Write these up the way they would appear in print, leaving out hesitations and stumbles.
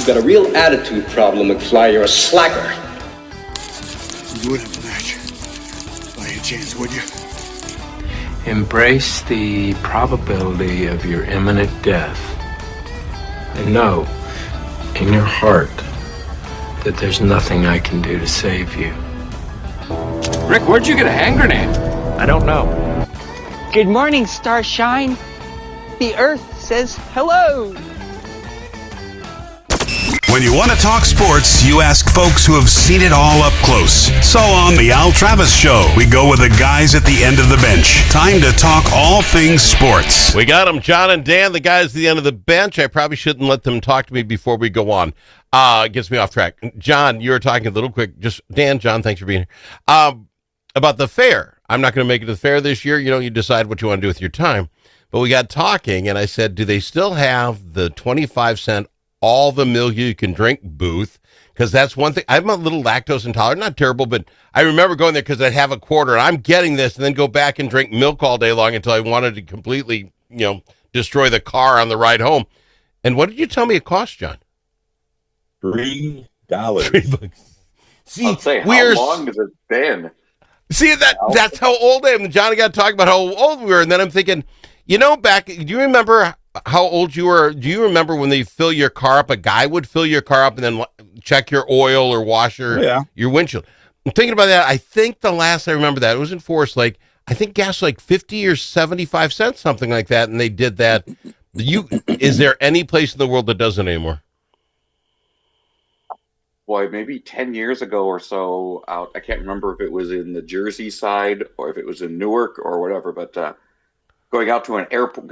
You've got a real attitude problem, McFly. You're a slacker. You wouldn't match. By any chance, would you? Embrace the probability of your imminent death. And know, in your heart, that there's nothing I can do to save you. Rick, where'd you get a hand grenade? I don't know. Good morning, Starshine. The Earth says hello. When you want to talk sports, you ask folks who have seen it all up close. So on The Al Travis Show, we go with the guys at the end of the bench. Time to talk all things sports. We got them, John and Dan, the guys at the end of the bench. I probably shouldn't let them talk to me before we go on. It gets me off track. John, you were talking a little quick. Just Dan, John, thanks for being here. About the fair. I'm not going to make it to the fair this year. You know, you decide what you want to do with your time. But we got talking, and I said, do they still have the 25-cent all the milk you can drink booth? Because that's one thing. I'm a little lactose intolerant, not terrible, but I remember going there because I'd have a quarter and I'm getting this and then go back and drink milk all day long until I wanted to completely, destroy the car on the ride home. And what did you tell me it cost, John? $3. $3. See, I'll say, how long has it been? See, that's how old I am. John got to talk about how old we were, and then I'm thinking, do you remember how old you were? Do you remember when they fill your car up? A guy would fill your car up and then check your oil or wash your windshield. I'm thinking about that. I think the last I remember that, it was in Forest Lake. I think gas was like 50 or 75 cents, something like that, and they did that. Is there any place in the world that does it anymore? Boy, maybe 10 years ago or so out. I can't remember if it was in the Jersey side or if it was in Newark or whatever, but going out to an airport,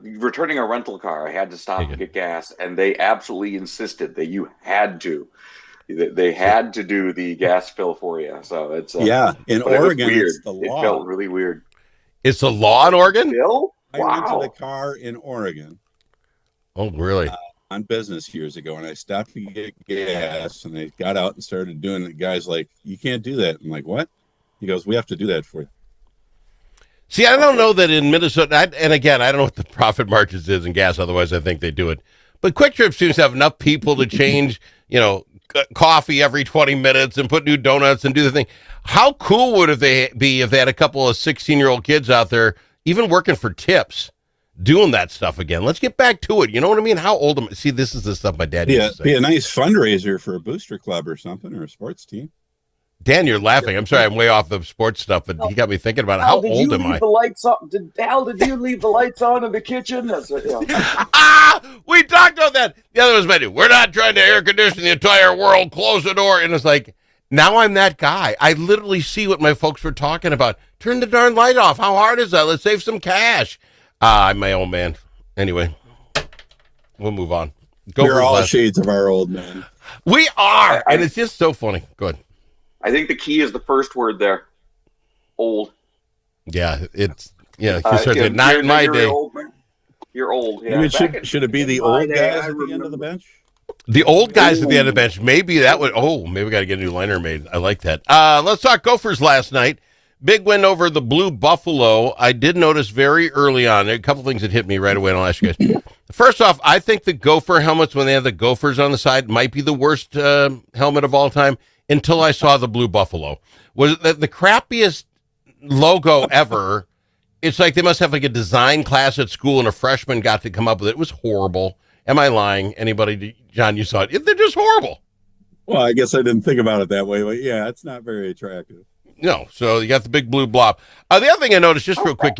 returning a rental car, I had to stop and get gas, and they absolutely insisted that you had to. They had to do the gas fill for you. So it's in Oregon, it's the law. It felt really weird. It's the law in Oregon? Bill? I rented a car in Oregon. Oh, really? On business years ago, and I stopped to get gas, and they got out and started doing it. The guy's like, "You can't do that." I'm like, "What?" He goes, "We have to do that for you." See, I don't know that in Minnesota, and again, I don't know what the profit margins is in gas. Otherwise, I think they do it. But Quick Trip seems to have enough people to change, coffee every 20 minutes and put new donuts and do the thing. How cool would they be if they had a couple of 16-year-old kids out there, even working for tips, doing that stuff again? Let's get back to it. You know what I mean? How old am I? See, this is the stuff my dad used to say. Be a nice fundraiser for a booster club or something, or a sports team. Dan, you're laughing. I'm sorry, I'm way off the sports stuff, but he got me thinking about how old am I? Did you leave the lights on in the kitchen? We talked about that. The other was menu. We're not trying to air condition the entire world. Close the door. And it's like, now I'm that guy. I literally see what my folks were talking about. Turn the darn light off. How hard is that? Let's save some cash. I'm my old man. Anyway, we'll move on. We're all shades of our old man. We are. And it's just so funny. Go ahead. I think the key is the first word there. Old. Yeah, it's not my day. You're old. Yeah. Should it be the old guys at the end of the bench? The old guys at the end of the bench. Maybe that would. Oh, maybe we got to get a new liner made. I like that. Let's talk Gophers last night. Big win over the Blue Buffalo. I did notice very early on a couple things that hit me right away, and I'll ask you guys. First off, I think the Gopher helmets, when they have the Gophers on the side, might be the worst helmet of all time. Until I saw the Blue Buffalo. Was the crappiest logo ever. It's like they must have like a design class at school and a freshman got to come up with it. It was horrible. Am I lying? Anybody, John, you saw it? They're just horrible. Well, I guess I didn't think about it that way, but yeah, it's not very attractive. No, so you got the big blue blob. The other thing I noticed, just real quick,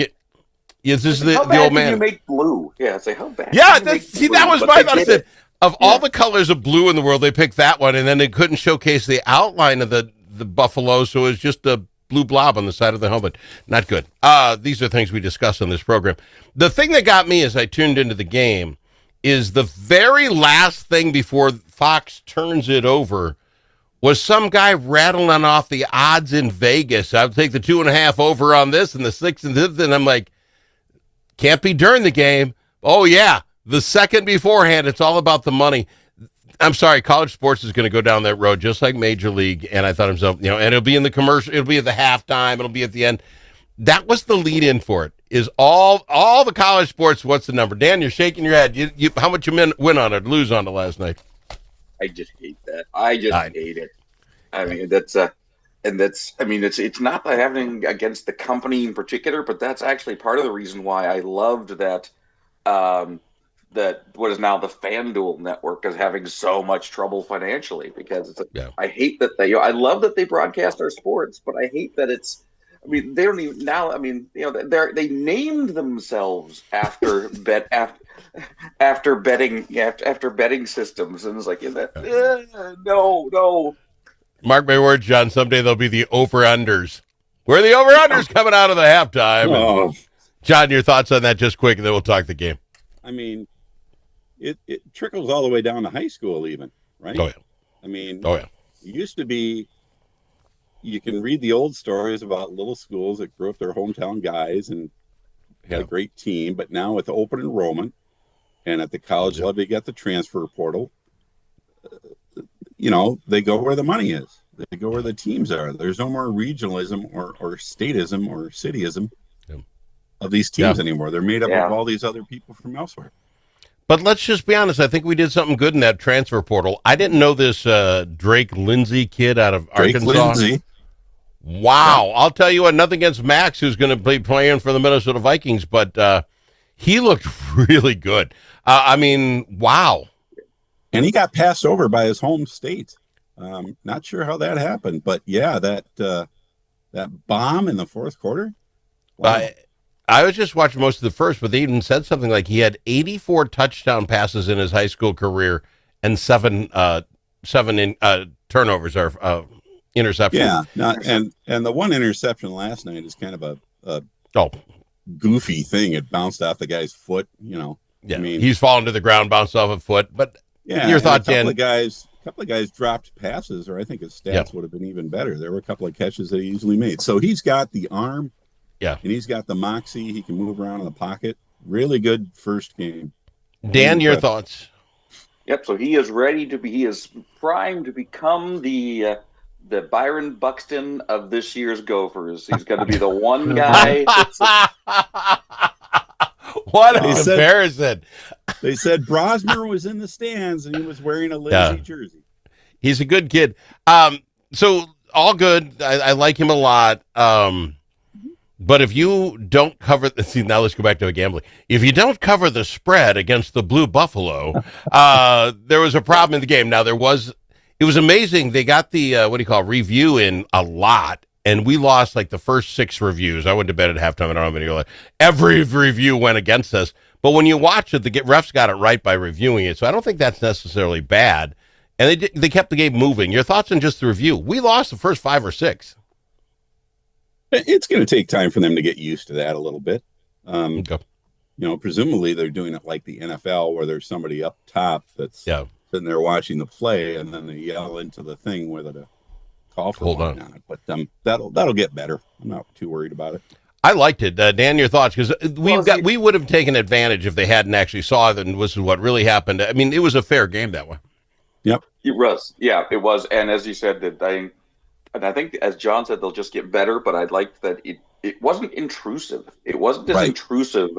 this is the old man. How you make blue? Yeah, say how bad. Yeah, that was my thought. Of all the colors of blue in the world, they picked that one, and then they couldn't showcase the outline of the buffalo, so it was just a blue blob on the side of the helmet. Not good. These are things we discussed on this program. The thing that got me as I tuned into the game is the very last thing before Fox turns it over was some guy rattling off the odds in Vegas. I would take the 2.5 over on this and the 6 and this, and I'm like, can't be during the game. Oh, yeah. The second beforehand, it's all about the money. I'm sorry, college sports is going to go down that road just like Major League. And I thought to myself, and it'll be in the commercial, it'll be at the halftime, it'll be at the end. That was the lead in for it. Is all the college sports. What's the number? Dan, you're shaking your head. How much you win on it, lose on it last night? I just hate that. I just hate it. I mean, it's not that having against the company in particular, but that's actually part of the reason why I loved that, that what is now the FanDuel network is having so much trouble financially, because I hate that I love that they broadcast our sports, but I hate that they don't even now. I mean, they named themselves after after betting systems, and it's like, no. Mark my words, John. Someday they'll be the over-unders. We're the over-unders coming out of the halftime. Oh. John, your thoughts on that just quick, and then we'll talk the game. I mean, it trickles all the way down to high school even, right? Oh, yeah. I mean, it used to be, you can read the old stories about little schools that grew up their hometown guys and had a great team, but now with open enrollment and at the college level, you got the transfer portal, they go where the money is. They go where the teams are. There's no more regionalism or statism or cityism of these teams anymore. They're made up of all these other people from elsewhere. But let's just be honest. I think we did something good in that transfer portal. I didn't know this Drake Lindsay kid out of Arkansas. Lindsay. Wow. Yeah. I'll tell you what, nothing against Max, who's going to be playing for the Minnesota Vikings, but he looked really good. I mean, wow. And he got passed over by his home state. Not sure how that happened, but that bomb in the fourth quarter. Wow. I was just watching most of the first, but they even said something like he had 84 touchdown passes in his high school career and seven turnovers or interceptions. Yeah, and the one interception last night is kind of a goofy thing. It bounced off the guy's foot. Yeah, I mean, he's fallen to the ground, bounced off a foot. But your thought, Dan? A couple of guys dropped passes, or I think his stats would have been even better. There were a couple of catches that he easily made. So he's got the arm. Yeah. And he's got the moxie. He can move around in the pocket. Really good first game. Dan, your thoughts? Yep. So he is he is primed to become the Byron Buxton of this year's Gophers. He's going to be the one guy. What a comparison. They said Brosmer was in the stands and he was wearing a Lindsay jersey. He's a good kid. So all good. I like him a lot. But if you don't cover, now let's go back to the gambling. If you don't cover the spread against the Blue Buffalo, there was a problem in the game. Now it was amazing. They got the, review in a lot, and we lost like the first 6 reviews. I went to bed at halftime. I don't know how many. Every review went against us. But when you watch it, the refs got it right by reviewing it. So I don't think that's necessarily bad. And they kept the game moving. Your thoughts on just the review? We lost the first 5 or 6. It's going to take time for them to get used to that a little bit. Okay. Presumably they're doing it like the NFL, where there's somebody up top that's sitting there watching the play, and then they yell into the thing whether to call for one or not. But that'll get better. I'm not too worried about it. I liked it. Dan, your thoughts? Because we would have taken advantage if they hadn't actually saw it, and this is what really happened. I mean, it was a fair game that way. Yep. It was. Yeah, it was. And as you said, I think, as John said, they'll just get better, but I liked that it wasn't intrusive. It wasn't as intrusive,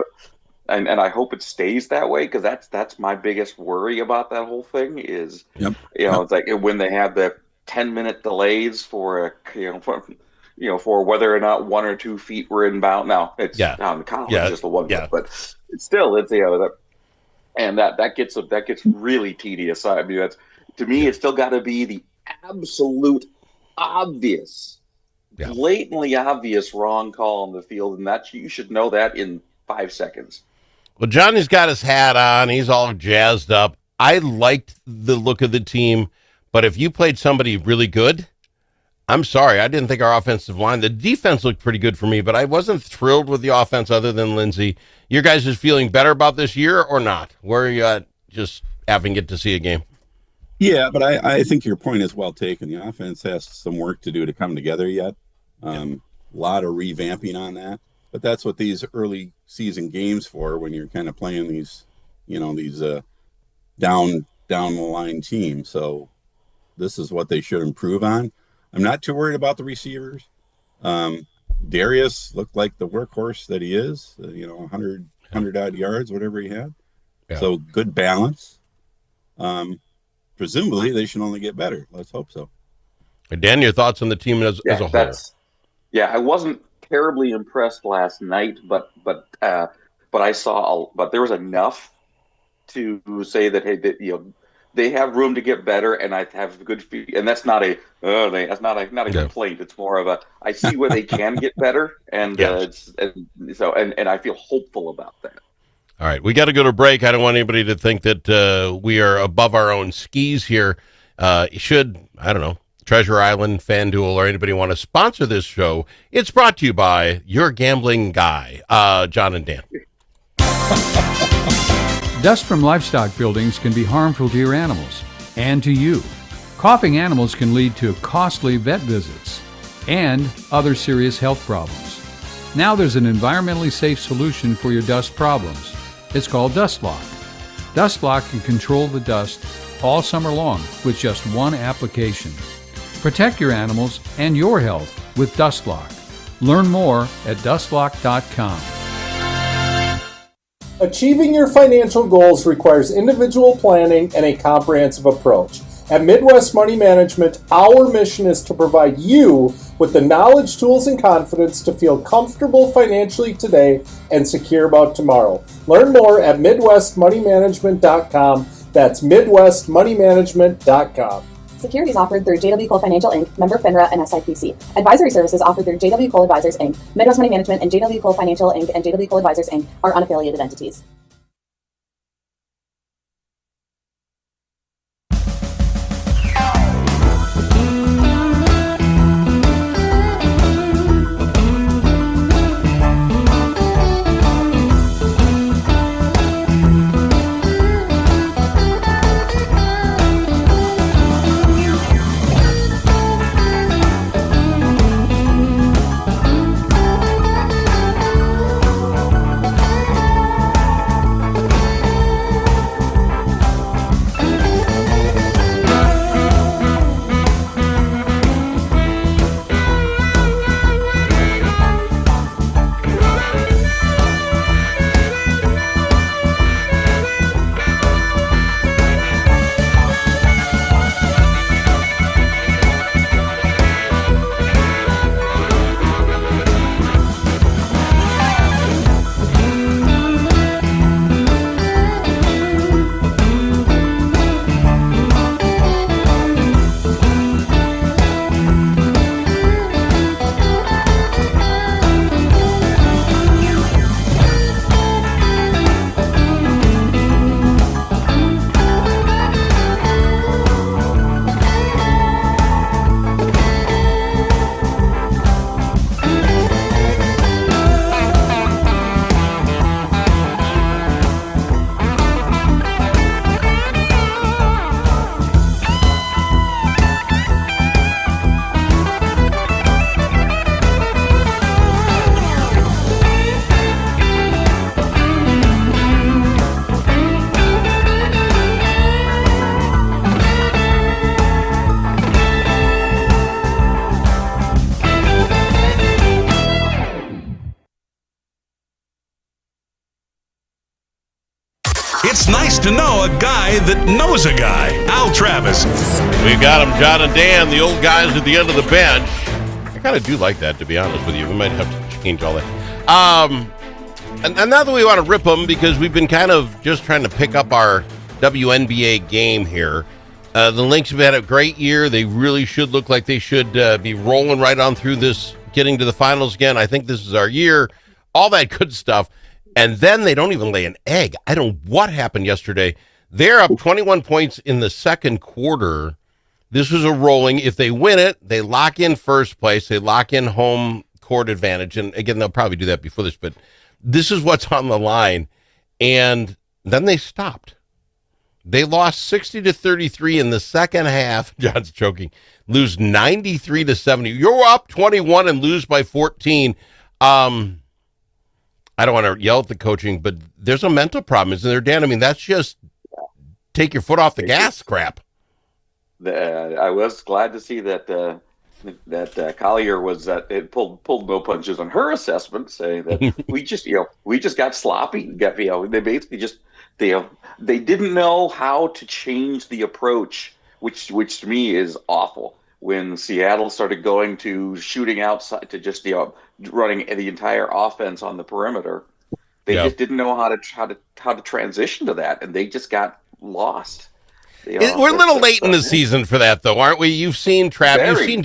and I hope it stays that way, because that's my biggest worry about that whole thing is, it's like when they have the 10-minute delays for for whether or not 1 or 2 feet were inbound. Now it's down the college, just the 1 foot, but it's still that gets really tedious. I mean, to me, it's still got to be the absolute blatantly obvious wrong call on the field, and that you should know that in 5 seconds. Well, Johnny's got his hat on. He's all jazzed up. I liked the look of the team, but if you played somebody really good, I'm sorry, I didn't think our offensive line, the defense looked pretty good for me, but I wasn't thrilled with the offense other than Lindsay. You guys is feeling better about this year or not? Where are you at just having get to see a game? Yeah, but I think your point is well taken. The offense has some work to do to come together yet. A lot of revamping on that. But that's what these early season games for, when you're kind of playing these down the line teams. So this is what they should improve on. I'm not too worried about the receivers. Darius looked like the workhorse that he is, 100 odd yards, whatever he had. Yeah. So good balance. presumably they should only get better. Let's hope so. Dan, your thoughts on the team as a whole? I wasn't terribly impressed last night, but I saw, but there was enough to say that, hey, that, they have room to get better, and I have good feet, and that's not a complaint. It's more of a, I see where they can get better, and yes. and I feel hopeful about that. All right, we got to go to break. I don't want anybody to think that we are above our own skis here. Should, I don't know, Treasure Island, FanDuel, or anybody want to sponsor this show, it's brought to you by your gambling guy, John and Dan. Dust from livestock buildings can be harmful to your animals and to you. Coughing animals can lead to costly vet visits and other serious health problems. Now there's an environmentally safe solution for your dust problems. It's called DustLock. DustLock can control the dust all summer long with just one application. Protect your animals and your health with DustLock. Learn more at dustlock.com. Achieving your financial goals requires individual planning and a comprehensive approach. At Midwest Money Management, our mission is to provide you with the knowledge, tools, and confidence to feel comfortable financially today and secure about tomorrow. Learn more at MidwestMoneyManagement.com. That's MidwestMoneyManagement.com. Securities offered through JW Cole Financial Inc., member FINRA and SIPC. Advisory services offered through JW Cole Advisors Inc., Midwest Money Management, and JW Cole Financial Inc. and JW Cole Advisors Inc. are unaffiliated entities. It's nice to know a guy that knows a guy. Al Travis. We've got him, John and Dan, the old guys at the end of the bench. I kind of do like that, to be honest with you. We might have to change all that. And not that we want to rip them, because we've been kind of just trying to pick up our WNBA game here. The Lynx have had a great year. They really should look like they should be rolling right on through this, getting to the finals again. I think this is our year. All that good stuff. And then they don't even lay an egg. I don't know what happened yesterday. They're up 21 points in the second quarter. This was a rolling. If they win it, they lock in first place. They lock in home court advantage. And again, they'll probably do that before this, but this is what's on the line. And then they stopped. They lost 60-33 in the second half. John's choking. Lose 93-70. You're up 21 and lose by 14. I don't want to yell at the coaching, but there's a mental problem, isn't there, Dan? I mean, that's just take your foot off the gas crap. I was glad to see that Collier was it pulled no punches on her assessment, saying that we just got sloppy. They basically They didn't know how to change the approach, which to me is awful. When Seattle started going to shooting outside to just running the entire offense on the perimeter, they just didn't know how to transition to that, and they just got lost. We're a little late in the season for that, though, aren't we? You've seen Trav. You've seen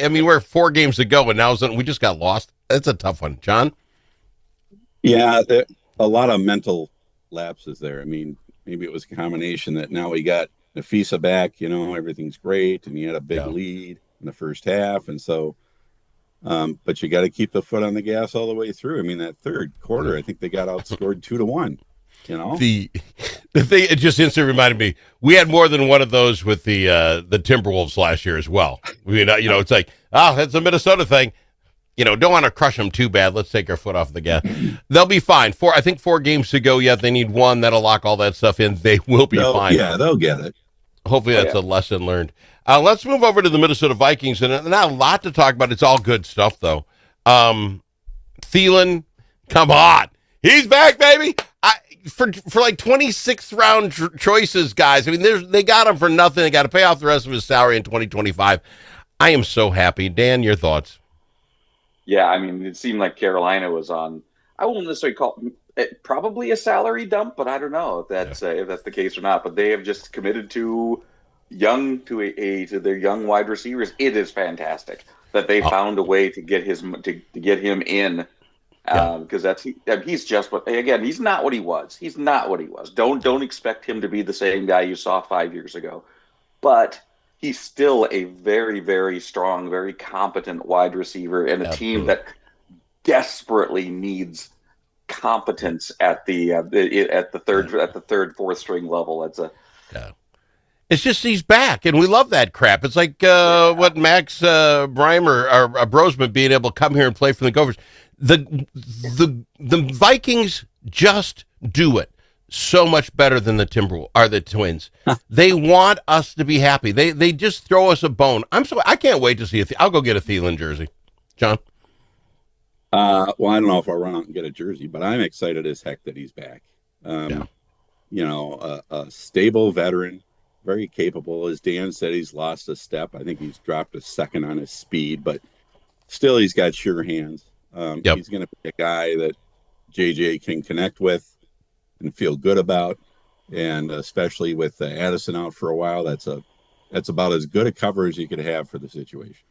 I mean, we're 4 games to go, and now we just got lost. That's a tough one, John. Yeah, a lot of mental lapses there. I mean, maybe it was a combination that now we got Nafisa back, everything's great, and he had a big lead in the first half, and so but you got to keep the foot on the gas all the way through. I mean, that third quarter, I think they got outscored 2-1. The thing, it just instantly reminded me, we had more than one of those with the Timberwolves last year as well. It's like, that's a Minnesota thing. Don't want to crush them too bad. Let's take our foot off the gas. They'll be fine. 4 games to go yet. They need one that'll lock all that stuff in. They will be fine. Yeah, they'll get it. Hopefully that's a lesson learned. Let's move over to the Minnesota Vikings, and not a lot to talk about. It's all good stuff, though. Thielen, come on. He's back, baby. For like 26th round choices, guys. I mean, they got him for nothing. They got to pay off the rest of his salary in 2025. I am so happy. Dan, your thoughts? Yeah, I mean, it seemed like Carolina was on, I won't necessarily call it probably a salary dump, but I don't know if that's the case or not. But they have just committed to their young wide receivers. It is fantastic that they found a way to get him in. Because he's just he's not what he was. He's not what he was. Don't expect him to be the same guy you saw 5 years ago, but he's still a very, very strong, very competent wide receiver in a team that desperately needs competence at the third, fourth string level. It's just he's back, and we love that crap. It's like what Max Breimer or Brosman being able to come here and play for the Gophers. The Vikings just do it so much better than the the Twins. They want us to be happy. They just throw us a bone. I can't wait to see I'll go get a Thielen jersey. John? Well, I don't know if I'll run out and get a jersey, but I'm excited as heck that he's back. A stable veteran, very capable. As Dan said, he's lost a step. I think he's dropped a second on his speed, but still he's got sure hands. He's going to be a guy that JJ can connect with and feel good about, and especially with Addison out for a while, that's about as good a cover as you could have for the situation.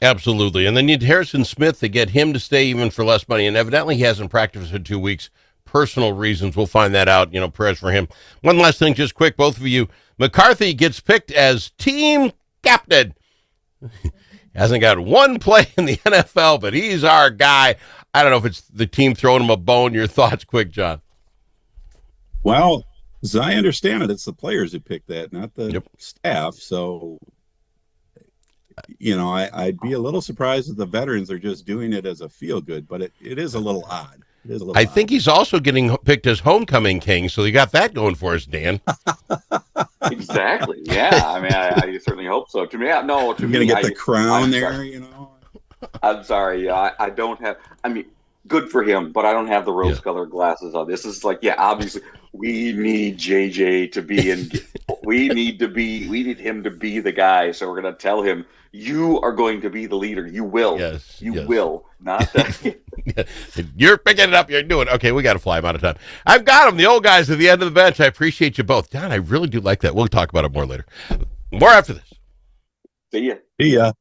Absolutely, and then you need Harrison Smith to get him to stay even for less money, and evidently he hasn't practiced for 2 weeks. Personal reasons, we'll find that out. Prayers for him. One last thing, just quick, both of you. McCarthy gets picked as team captain. Hasn't got one play in the NFL, but he's our guy. I don't know if it's the team throwing him a bone. Your thoughts, quick, John? Well, as I understand it, it's the players who picked that, not the staff. So, I'd be a little surprised if the veterans are just doing it as a feel-good, but it is a little odd. I think he's also getting picked as homecoming king, so he got that going for us, Dan. Exactly. Yeah. I mean, I certainly hope so. To me, no. To You're me, gonna get the crown there. Sorry. I'm sorry. I don't have. I mean, good for him, but I don't have the rose-colored glasses on. This is like, obviously, we need JJ to be in. we need him to be the guy. So we're gonna tell him, you are going to be the leader. You will. Yes. You will. Not that. You're picking it up. You're doing it. Okay, we got to fly. I'm out of time. I've got them, the old guys at the end of the bench. I appreciate you both. Don, I really do like that. We'll talk about it more later. More after this. See ya. See ya.